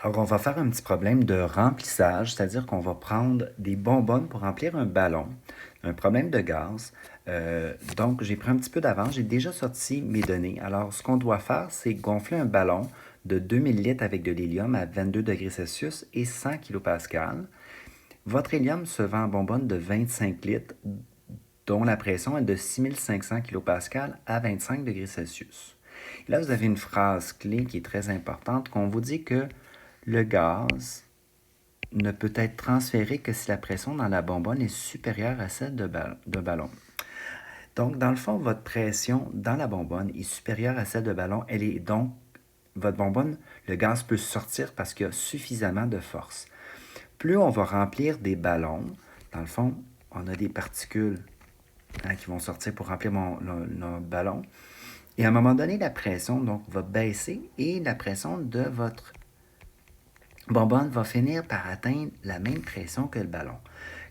Alors, on va faire un petit problème de remplissage, c'est-à-dire qu'on va prendre des bonbonnes pour remplir un ballon, un problème de gaz. Donc, j'ai pris un petit peu d'avance, j'ai déjà sorti mes données. Alors, ce qu'on doit faire, c'est gonfler un ballon de 2000 litres avec de l'hélium à 22 degrés Celsius et 100 kPa. Votre hélium se vend en bonbonne de 25 litres, dont la pression est de 6500 kPa à 25 degrés Celsius. Et là, vous avez une phrase clé qui est très importante, qu'on vous dit que le gaz ne peut être transféré que si la pression dans la bonbonne est supérieure à celle de ballon. Donc, dans le fond, votre pression dans la bonbonne est supérieure à celle de ballon. Elle est donc, votre bonbonne, le gaz peut sortir parce qu'il y a suffisamment de force. Plus on va remplir des ballons, dans le fond, on a des particules qui vont sortir pour remplir notre ballon. Et à un moment donné, la pression donc, va baisser et la pression de votre bonbonne va finir par atteindre la même pression que le ballon.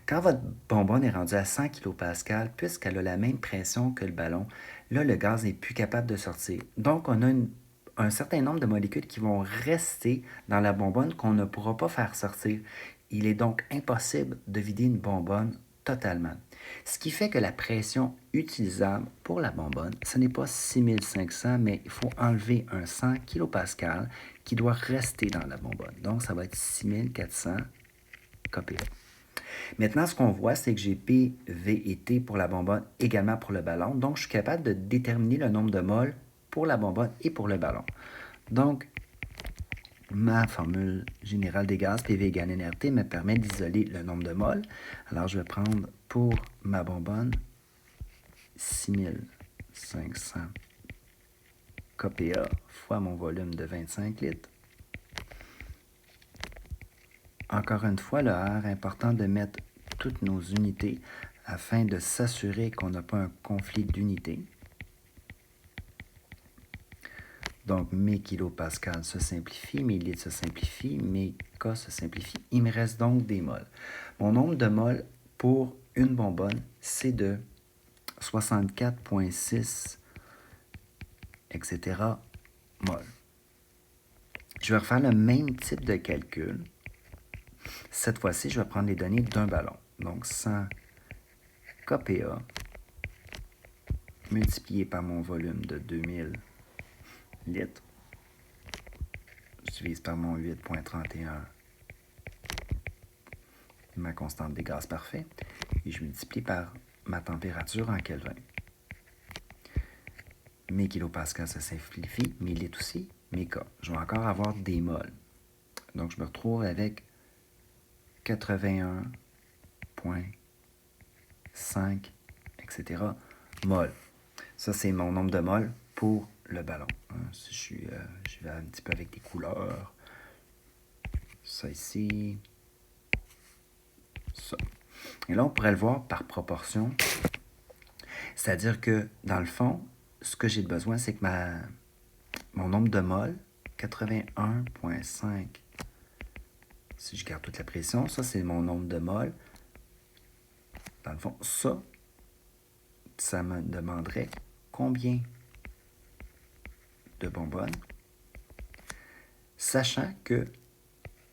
Quand votre bonbonne est rendue à 100 kPa, puisqu'elle a la même pression que le ballon, là, le gaz n'est plus capable de sortir. Donc, on a un certain nombre de molécules qui vont rester dans la bonbonne qu'on ne pourra pas faire sortir. Il est donc impossible de vider une bonbonne totalement. Ce qui fait que la pression utilisable pour la bonbonne, ce n'est pas 6500, mais il faut enlever un 100 kPa qui doit rester dans la bonbonne. Donc, ça va être 6400 kPa. Maintenant, ce qu'on voit, c'est que j'ai P, V et T pour la bonbonne, également pour le ballon. Donc, je suis capable de déterminer le nombre de moles pour la bonbonne et pour le ballon. Donc, ma formule générale des gaz, PV égale nRT, me permet d'isoler le nombre de moles. Alors, je vais prendre pour ma bonbonne 6500 kPa fois mon volume de 25 litres. Encore une fois, le R, important de mettre toutes nos unités afin de s'assurer qu'on n'a pas un conflit d'unités. Donc, mes kilopascals se simplifient, mes litres se simplifient, mes K se simplifient. Il me reste donc des moles. Mon nombre de moles pour une bonbonne, c'est de 64,6, etc. moles. Je vais refaire le même type de calcul. Cette fois-ci, je vais prendre les données d'un ballon. Donc, 100 kPa multiplié par mon volume de 2000 litres. Je divise par mon 8,31, ma constante des gaz parfait, et je multiplie par ma température en Kelvin. Mes kilopascals se simplifient, mes litres aussi, mes K. Je vais encore avoir des moles. Donc, je me retrouve avec 81,5, etc. moles. Ça, c'est mon nombre de moles pour le ballon. Si je vais un petit peu avec des couleurs. Ça ici. Ça. Et là, on pourrait le voir par proportion. C'est-à-dire que, dans le fond, ce que j'ai besoin, c'est que mon nombre de moles, 81,5. Si je garde toute la pression, ça, c'est mon nombre de moles. Dans le fond, ça me demanderait combien de bonbonnes, sachant que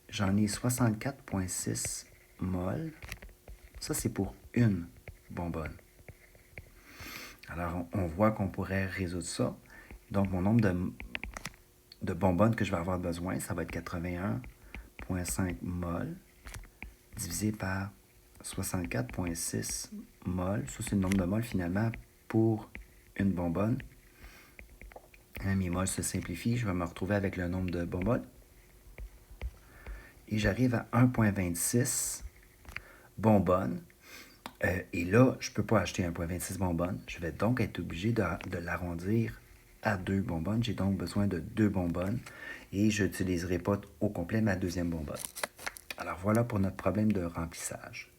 j'en ai 64,6 moles. Ça, c'est pour une bonbonne. Alors, on voit qu'on pourrait résoudre ça. Donc, mon nombre de bonbonnes que je vais avoir besoin, ça va être 81,5 moles divisé par 64,6 moles. Ça, c'est le nombre de moles, finalement, pour une bonbonne. Mes moles se simplifient. Je vais me retrouver avec le nombre de bonbonnes. Et j'arrive à 1,26 bonbonnes. Et là, je ne peux pas acheter 1,26 bonbonnes. Je vais donc être obligé de l'arrondir à 2 bonbonnes. J'ai donc besoin de 2 bonbonnes. Et je n'utiliserai pas au complet ma deuxième bonbonne. Alors voilà pour notre problème de remplissage.